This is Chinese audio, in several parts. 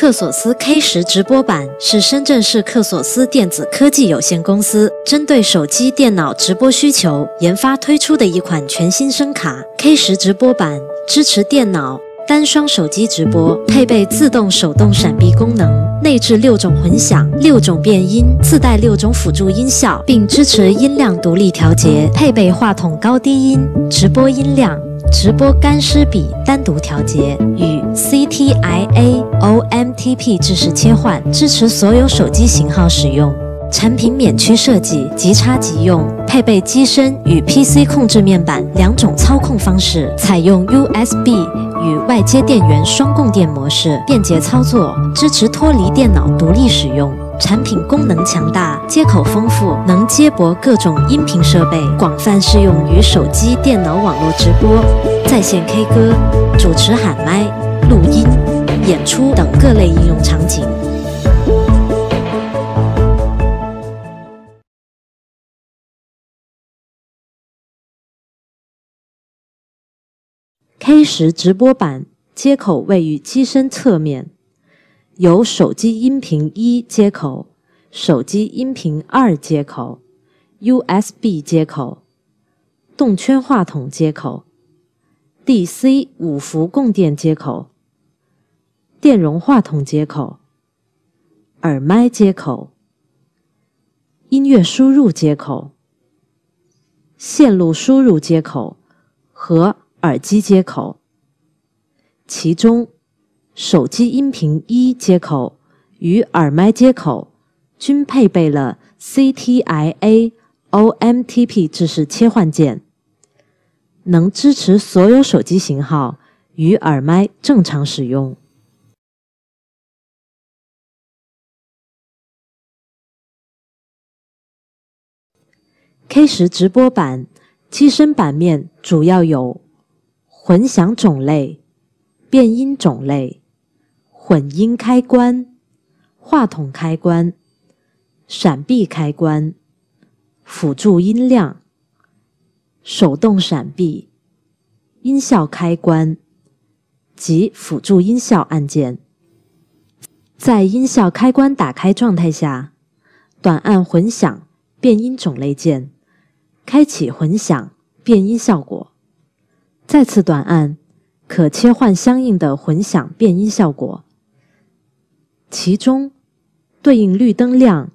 克索斯 K10 直播版是深圳市克索斯电子科技有限公司针对手机、电脑直播需求研发推出的一款全新声卡。K10 直播版支持电脑、单双手机直播，配备自动手动闪避功能，内置6种混响、6种变音，自带6种辅助音效，并支持音量独立调节，配备话筒高低音、直播音量、直播干湿比单独调节与 CTIA OMTP 制式切换，支持所有手机型号使用。产品免区设计，即插即用，配备机身与 PC 控制面板2种操控方式，采用 USB 与外接电源双供电模式，便捷操作，支持脱离电脑独立使用。产品功能强大，接口丰富，能接驳各种音频设备，广泛适用于手机、电脑网络直播、在线 K 歌、主持喊麦、录音、演出等各类应用场景。K10 直播版接口位于机身侧面，有手机音频1接口、手机音频2接口、USB 接口、动圈话筒接口、DC 5伏供电接口、电容话筒接口、耳麦接口、音乐输入接口、线路输入接口和耳机接口，其中手机音频1接口与耳麦接口均配备了 CTIA OMTP 制式切换键，能支持所有手机型号与耳麦正常使用。K10 直播版机身版面主要有混响种类、变音种类、混音开关、话筒开关、闪避开关、辅助音量、手动闪避、音效开关及辅助音效按键。在音效开关打开状态下，短按混响、变音种类键，开启混响、变音效果。再次短按，可切换相应的混响变音效果，其中对应绿灯亮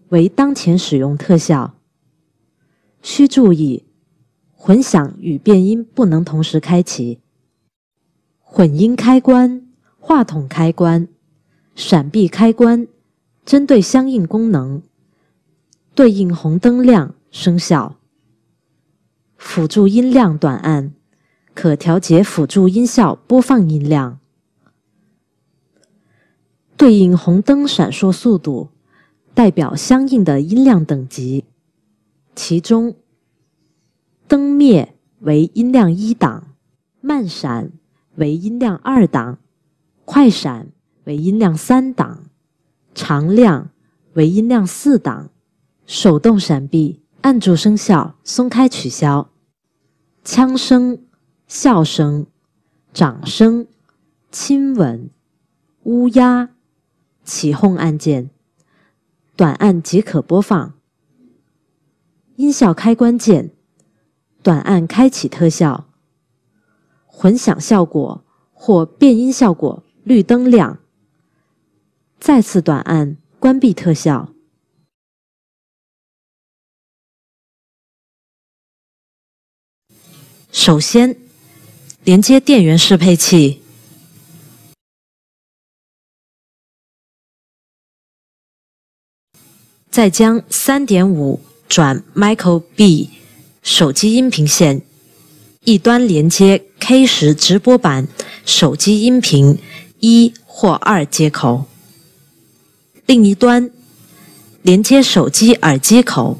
为当前使用特效。需注意，混响与变音不能同时开启。混音开关、话筒开关、闪避开关针对相应功能，对应红灯亮生效。辅助音量短按，可调节辅助音效播放音量，对应红灯闪烁速度，代表相应的音量等级，其中灯灭为音量1档，慢闪为音量2档，快闪为音量3档，常亮为音量4档，手动闪避按住生效，松开取消，枪声、笑声、掌声、亲吻、乌鸦、起哄按键，短按即可播放。音效开关键，短按开启特效。混响效果或变音效果绿灯亮，再次短按关闭特效。首先，连接电源适配器，再将 3.5 转 Micro B 手机音频线一端连接 K10 直播版手机音频1或2接口，另一端连接手机耳机口。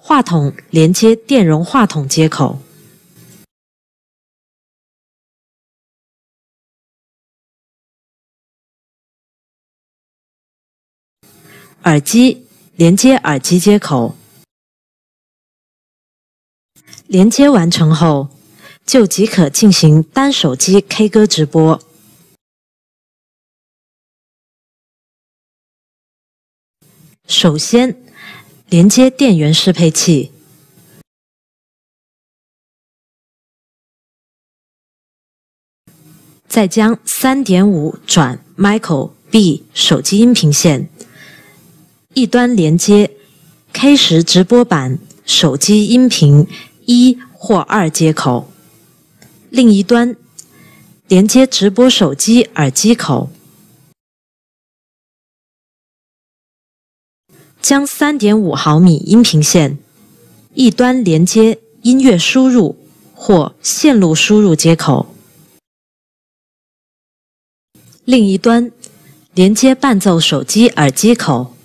话筒连接电容话筒接口，耳机连接耳机接口。连接完成后，就即可进行单手机 K 歌直播。首先，连接电源适配器，再将 3.5 转 Micro B 手机音频线一端连接 K10 直播版手机音频1或2接口，另一端连接直播手机耳机口，将 3.5 毫米音频线一端连接音乐输入或线路输入接口，另一端连接伴奏手机耳机口。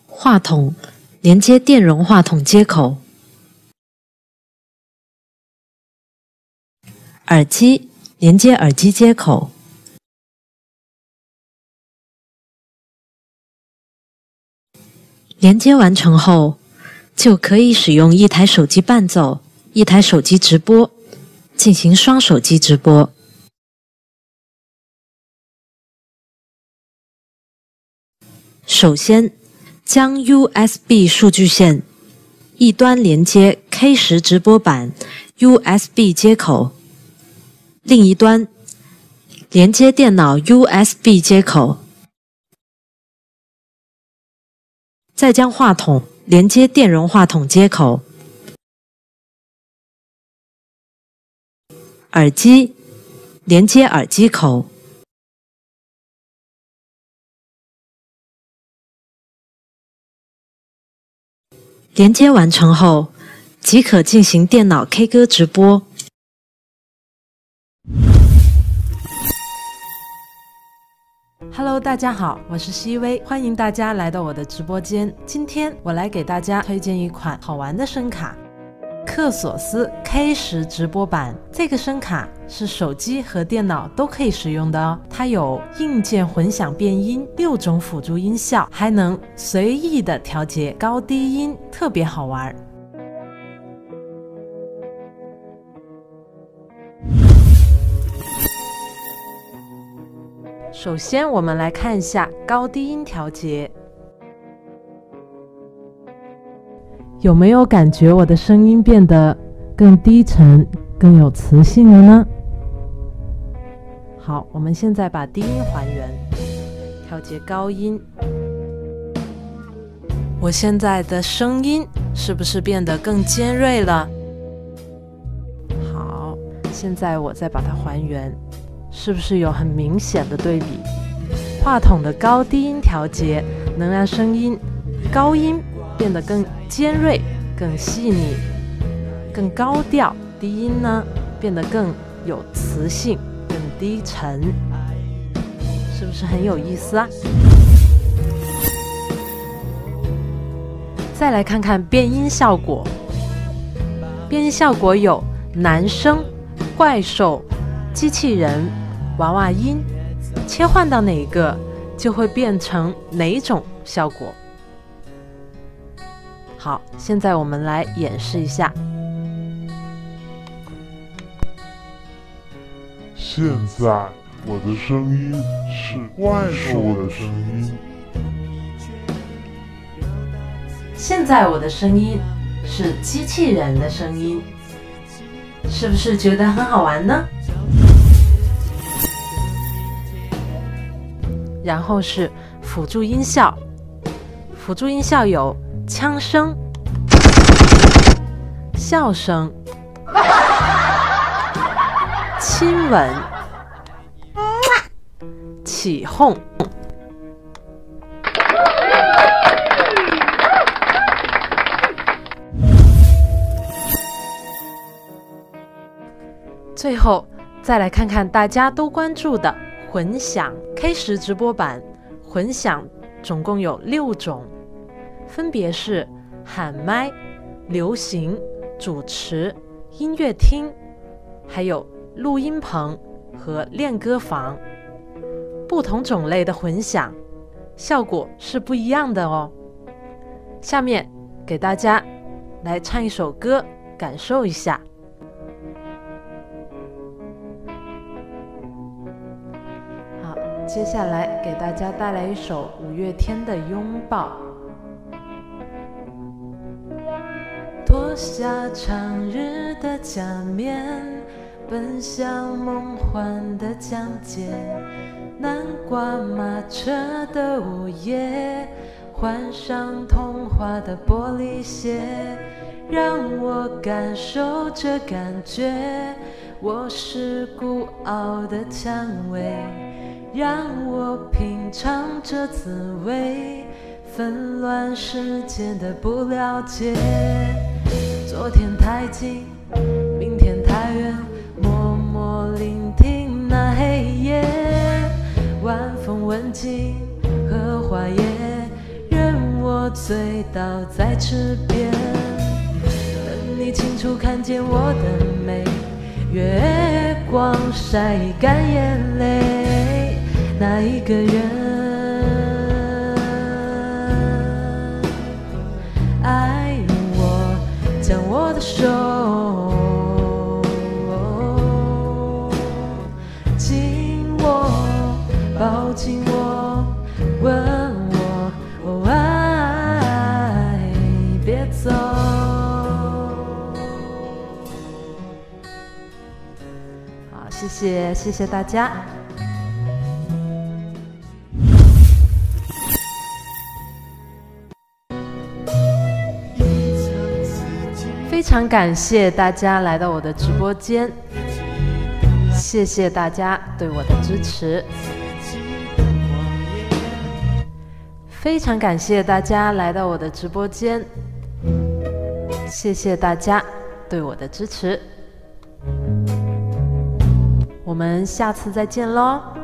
话筒连接电容话筒接口，耳机连接耳机接口。连接完成后，就可以使用一台手机伴奏、一台手机直播，进行双手机直播。首先，将 USB 数据线一端连接 K10 直播版 USB 接口，另一端连接电脑 USB 接口，再将话筒连接电容话筒接口，耳机连接耳机口。连接完成后，即可进行电脑 K 歌直播。Hello， 大家好，我是西薇，欢迎大家来到我的直播间。今天我来给大家推荐一款好玩的声卡——克索斯 K10 直播版。这个声卡是手机和电脑都可以使用的哦。它有硬件混响变音、6种辅助音效，还能随意的调节高低音，特别好玩。首先，我们来看一下高低音调节。有没有感觉我的声音变得更低沉、更有磁性了呢？好，我们现在把低音还原，调节高音。我现在的声音是不是变得更尖锐了？好，现在我再把它还原，是不是有很明显的对比？话筒的高低音调节能让声音高音变得更尖锐、更细腻、更高调，低音呢变得更有磁性、更低沉，是不是很有意思啊？再来看看变音效果。变音效果有男声、怪兽、机器人、娃娃音，切换到哪一个就会变成哪种效果。好，现在我们来演示一下。现在我的声音是怪兽的声音。现在我的声音是机器人的声音，是不是觉得很好玩呢？然后是辅助音效，辅助音效有枪声、笑声、亲吻、起哄。最后，再来看看大家都关注的混响 K10 直播版。混响总共有6种，分别是喊麦、流行、主持、音乐厅，还有录音棚和练歌房。不同种类的混响效果是不一样的哦。下面给大家来唱一首歌，感受一下。好，接下来给大家带来一首五月天的《拥抱》。脱下长日的假面，奔向梦幻的疆界，南瓜马车的午夜，换上童话的玻璃鞋，让我感受这感觉，我是孤傲的蔷薇，让我品尝这滋味，纷乱世间的不了解，昨天太近，明天太远，默默聆听那黑夜，晚风吻尽荷花叶，任我醉倒在池边，等你清楚看见我的美，月光晒干眼泪，那一个人爱我，将我的手紧握，抱紧我，问我爱，别走。好，谢谢大家。非常感谢大家来到我的直播间，谢谢大家对我的支持。非常感谢大家来到我的直播间，谢谢大家对我的支持。我们下次再见咯。